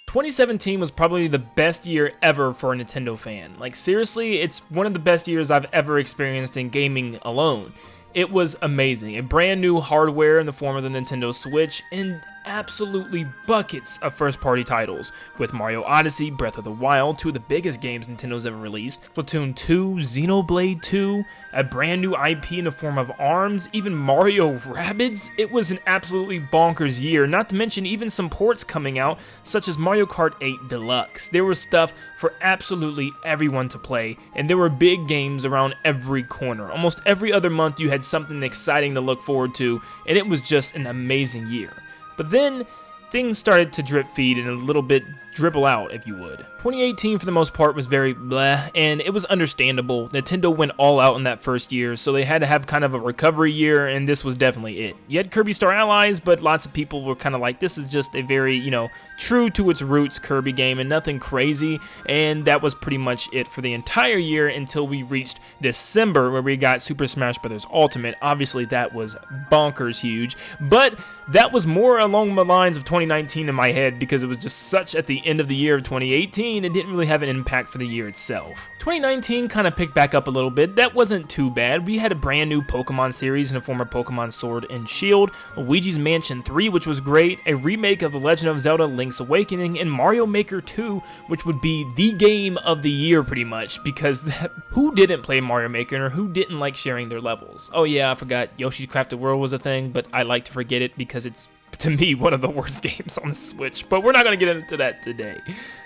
2017 was probably the best year ever for a Nintendo fan. Like, seriously, it's one of the best years I've ever experienced in gaming alone. It was amazing. A brand new hardware in the form of the Nintendo Switch, and absolutely buckets of first-party titles, with Mario Odyssey, Breath of the Wild, two of the biggest games Nintendo's ever released, Splatoon 2, Xenoblade 2, a brand new IP in the form of ARMS, even Mario Rabbids. It was an absolutely bonkers year, not to mention even some ports coming out, such as Mario Kart 8 Deluxe. There was stuff for absolutely everyone to play, and there were big games around every corner. Almost every other month you had something exciting to look forward to, and it was just an amazing year. But then, things started to drip feed and a little bit dribble out, if you would. 2018, for the most part, was very bleh, and it was understandable. Nintendo went all out in that first year, so they had to have kind of a recovery year, and this was definitely it. You had Kirby Star Allies, but lots of people were kind of like, this is just a very, true to its roots Kirby game, and nothing crazy, and that was pretty much it for the entire year until we reached December, where we got Super Smash Bros. Ultimate. Obviously, that was bonkers huge, but that was more along the lines of 2019 in my head, because it was just such at the end of the year of 2018, it didn't really have an impact for the year itself. 2019 kind of picked back up a little bit. That wasn't too bad. We had a brand new Pokemon series in the form of Pokemon Sword and Shield, Luigi's Mansion 3, which was great, a remake of The Legend of Zelda Link's Awakening, and Mario Maker 2, which would be the game of the year pretty much, because who didn't play Mario Maker or who didn't like sharing their levels? Oh yeah, I forgot Yoshi's Crafted World was a thing, but I like to forget it because it's, to me, one of the worst games on the Switch, but we're not going to get into that today.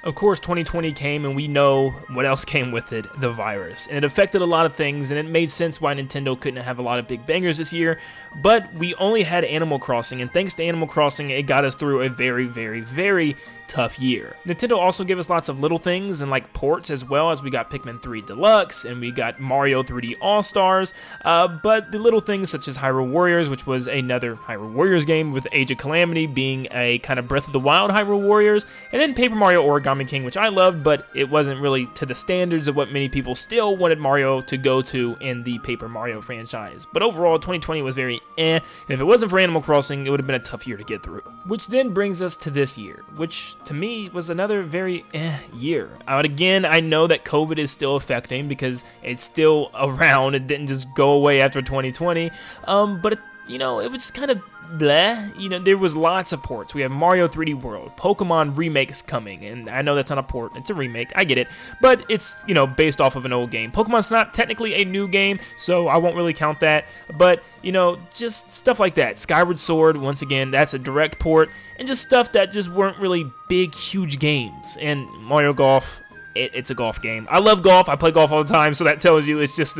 Of course, 2020 came, and we know what else came with it, the virus. And it affected a lot of things, and it made sense why Nintendo couldn't have a lot of big bangers this year, but we only had Animal Crossing, and thanks to Animal Crossing, it got us through a very, very, very tough year. Nintendo also gave us lots of little things and like ports as well, as we got Pikmin 3 Deluxe and we got Mario 3D All-Stars, but the little things such as Hyrule Warriors, which was another Hyrule Warriors game with Age of Calamity being a kind of Breath of the Wild Hyrule Warriors, and then Paper Mario Origami King, which I loved, but it wasn't really to the standards of what many people still wanted Mario to go to in the Paper Mario franchise. But overall, 2020 was very and if it wasn't for Animal Crossing, it would have been a tough year to get through. Which then brings us to this year, which to me was another very year. Again, I know that COVID is still affecting because it's still around. It didn't just go away after 2020, but it was just kind of bleh. There was lots of ports. We have Mario 3D World, Pokemon remakes coming, and I know that's not a port, it's a remake, I get it, but it's, based off of an old game. Pokemon Snap, technically a new game, so I won't really count that, but, just stuff like that. Skyward Sword, once again, that's a direct port, and just stuff that just weren't really big, huge games. And Mario Golf, it's a golf game. I love golf, I play golf all the time, so that tells you it's just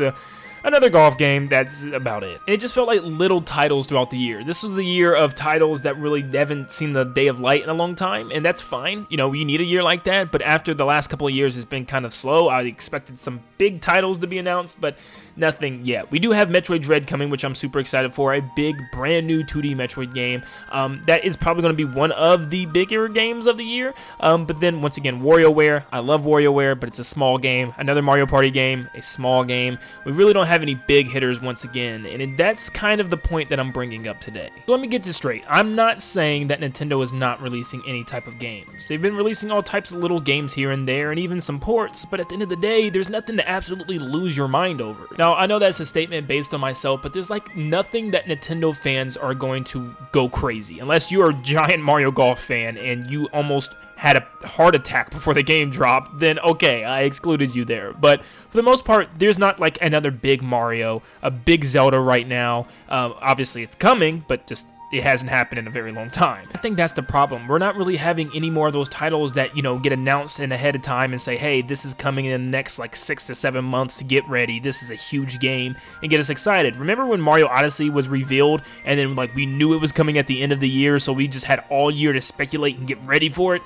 another golf game, that's about it. And it just felt like little titles throughout the year. This was the year of titles that really haven't seen the day of light in a long time, and that's fine. You need a year like that, but after the last couple of years has been kind of slow. I expected some big titles to be announced, but nothing yet. We do have Metroid Dread coming, which I'm super excited for, a big, brand new 2D Metroid game. That is probably going to be one of the bigger games of the year, but then, once again, WarioWare. I love WarioWare, but it's a small game. Another Mario Party game, a small game. We really don't have any big hitters once again, and that's kind of the point that I'm bringing up today. So let me get this straight. I'm not saying that Nintendo is not releasing any type of games. They've been releasing all types of little games here and there, and even some ports, but at the end of the day, there's nothing to absolutely lose your mind over. Now, I know that's a statement based on myself, but there's like nothing that Nintendo fans are going to go crazy, unless you're a giant Mario Golf fan and you almost had a heart attack before the game dropped, then okay, I excluded you there. But for the most part, there's not like another big Mario, a big Zelda right now. Obviously it's coming, but just it hasn't happened in a very long time. I think that's the problem. We're not really having any more of those titles that, get announced in ahead of time and say, hey, this is coming in the next like 6 to 7 months to get ready. This is a huge game, and get us excited. Remember when Mario Odyssey was revealed and then like we knew it was coming at the end of the year, so we just had all year to speculate and get ready for it?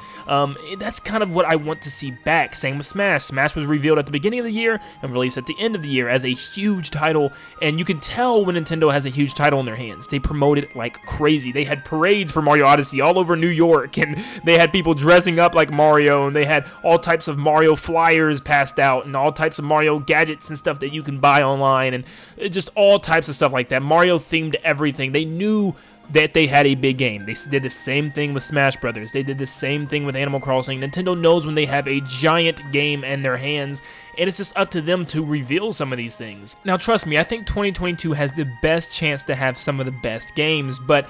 That's kind of what I want to see back. Same with Smash. Smash was revealed at the beginning of the year and released at the end of the year as a huge title, and you can tell when Nintendo has a huge title in their hands. They promote it like crazy. They had parades for Mario Odyssey all over New York, and they had people dressing up like Mario, and they had all types of Mario flyers passed out, and all types of Mario gadgets and stuff that you can buy online, and just all types of stuff like that. Mario themed everything. They knew that they had a big game. They did the same thing with Smash Brothers. They did the same thing with Animal Crossing. Nintendo knows when they have a giant game in their hands, and it's just up to them to reveal some of these things. Now, trust me, I think 2022 has the best chance to have some of the best games, but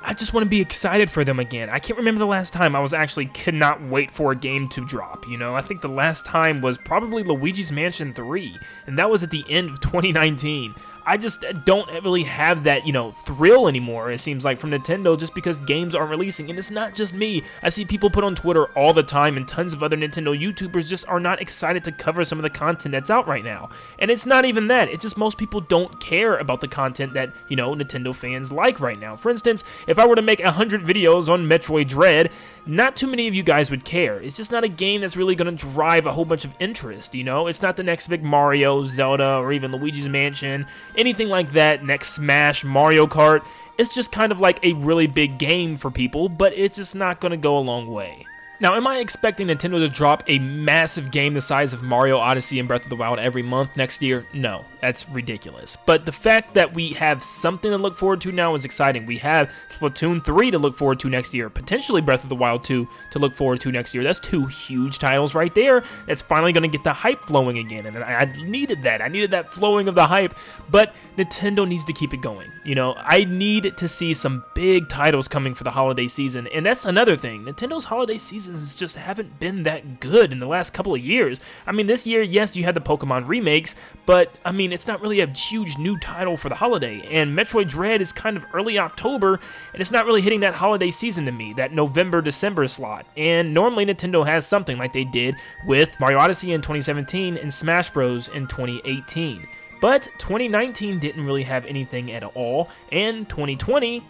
I just want to be excited for them again. I can't remember the last time I was actually could not wait for a game to drop, you know? I think the last time was probably Luigi's Mansion 3, and that was at the end of 2019. I just don't really have that, you know, thrill anymore, it seems like, from Nintendo, just because games aren't releasing. And it's not just me. I see people put on Twitter all the time, and tons of other Nintendo YouTubers just are not excited to cover some of the content that's out right now. And it's not even that. It's just most people don't care about the content that, you know, Nintendo fans like right now. For instance, if I were to make 100 videos on Metroid Dread, not too many of you guys would care. It's just not a game that's really going to drive a whole bunch of interest, you know? It's not the next big Mario, Zelda, or even Luigi's Mansion, anything like that, next Smash, Mario Kart. It's just kind of like a really big game for people, but it's just not going to go a long way. Now, am I expecting Nintendo to drop a massive game the size of Mario Odyssey and Breath of the Wild every month next year? No, that's ridiculous. But the fact that we have something to look forward to now is exciting. We have Splatoon 3 to look forward to next year, potentially Breath of the Wild 2 to look forward to next year. That's two huge titles right there that's finally going to get the hype flowing again, and I needed that. I needed that flowing of the hype, but Nintendo needs to keep it going. You know, I need to see some big titles coming for the holiday season, and that's another thing. Nintendo's holiday season just haven't been that good in the last couple of years. I mean, this year, yes, you had the Pokemon remakes, but, I mean, it's not really a huge new title for the holiday, and Metroid Dread is kind of early October, and it's not really hitting that holiday season to me, that November-December slot, and normally Nintendo has something like they did with Mario Odyssey in 2017 and Smash Bros. In 2018. But 2019 didn't really have anything at all, and 2020,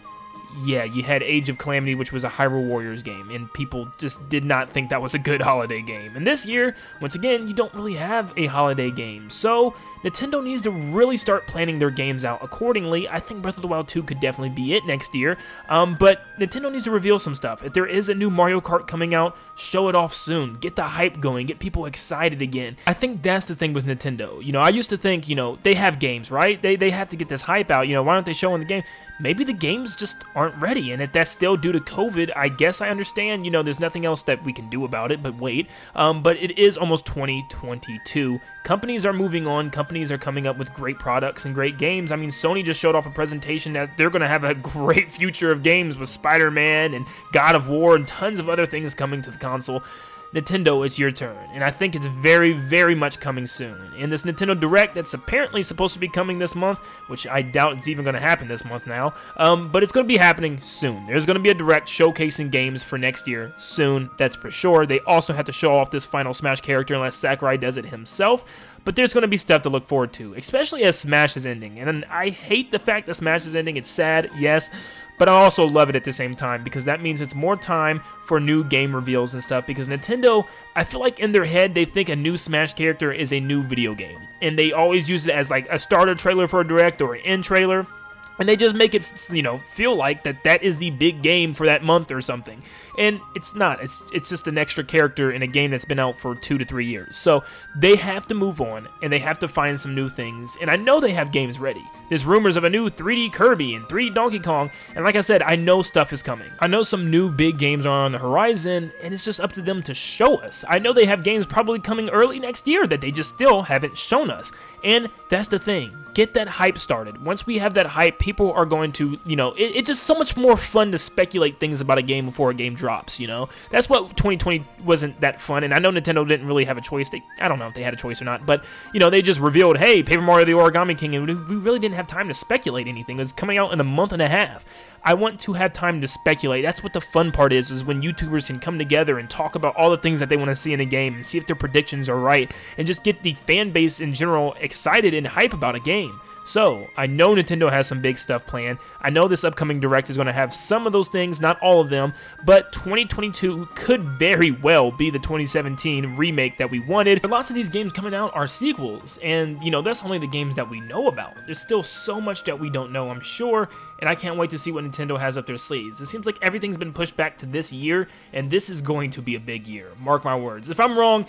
yeah, you had Age of Calamity, which was a Hyrule Warriors game, and people just did not think that was a good holiday game. And this year, once again, you don't really have a holiday game. So, Nintendo needs to really start planning their games out accordingly. I think Breath of the Wild 2 could definitely be it next year, but Nintendo needs to reveal some stuff. If there is a new Mario Kart coming out, show it off soon. Get the hype going. Get people excited again. I think that's the thing with Nintendo. You know, I used to think, you know, they have games, right? They have to get this hype out. You know, why aren't they showing the game? Maybe the games just aren't ready, and if that's still due to COVID, I guess I understand, you know, there's nothing else that we can do about it, but wait. But it is almost 2022. Companies are moving on. Companies are coming up with great products and great games. I mean, Sony just showed off a presentation that they're going to have a great future of games with Spider-Man and God of War and tons of other things coming to the console. Nintendo, it's your turn, and I think it's very, very much coming soon. In this Nintendo Direct that's apparently supposed to be coming this month, which I doubt it's even going to happen this month now, but it's going to be happening soon. There's going to be a Direct showcasing games for next year soon, that's for sure. They also have to show off this final Smash character unless Sakurai does it himself, but there's going to be stuff to look forward to, especially as Smash is ending. And I hate the fact that Smash is ending. It's sad, yes, but I also love it at the same time because that means it's more time for new game reveals and stuff, because Nintendo, I feel like in their head, they think a new Smash character is a new video game. And they always use it as like a starter trailer for a Direct or an end trailer. And they just make it, you know, feel like that is the big game for that month or something. And it's not. It's just an extra character in a game that's been out for 2 to 3 years. So they have to move on, and they have to find some new things. And I know they have games ready. There's rumors of a new 3D Kirby and 3D Donkey Kong. And like I said, I know stuff is coming. I know some new big games are on the horizon, and it's just up to them to show us. I know they have games probably coming early next year that they just still haven't shown us. And that's the thing. Get that hype started. Once we have that hype, people are going to, you know, it's just so much more fun to speculate things about a game before a game drops, you know? That's what 2020 wasn't that fun, and I know Nintendo didn't really have a choice. I don't know if they had a choice or not, but, you know, they just revealed, hey, Paper Mario the Origami King, and we really didn't have time to speculate anything. It was coming out in a month and a half. I want to have time to speculate. That's what the fun part is when YouTubers can come together and talk about all the things that they want to see in a game and see if their predictions are right, and just get the fan base in general excited and hype about a game. So, I know Nintendo has some big stuff planned. I know this upcoming Direct is going to have some of those things, not all of them, but 2022 could very well be the 2017 remake that we wanted. But lots of these games coming out are sequels, and, you know, that's only the games that we know about. There's still so much that we don't know, I'm sure, and I can't wait to see what Nintendo has up their sleeves. It seems like everything's been pushed back to this year, and this is going to be a big year. Mark my words. If I'm wrong,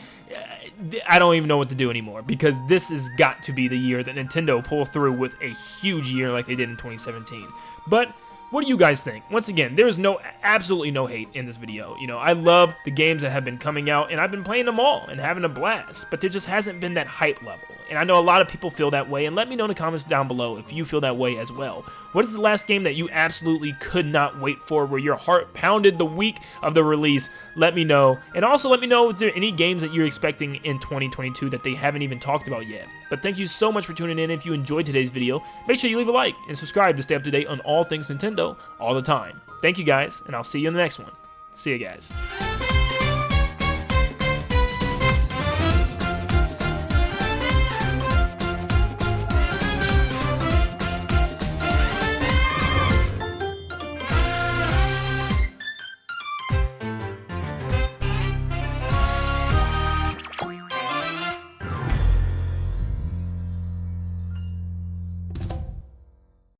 I don't even know what to do anymore, because this has got to be the year that Nintendo pull through with a huge year like they did in 2017. But What do you guys think? Once again, there is absolutely no hate in this video. You know, I love the games that have been coming out, and I've been playing them all and having a blast, but there just hasn't been that hype level. And I know a lot of people feel that way, and let me know in the comments down below if you feel that way as well. What is the last game that you absolutely could not wait for, where your heart pounded the week of the release? Let me know. And also let me know if there are any games that you're expecting in 2022 that they haven't even talked about yet. But thank you so much for tuning in. If you enjoyed today's video, make sure you leave a like and subscribe to stay up to date on all things Nintendo all the time. Thank you guys, and I'll see you in the next one. See you guys.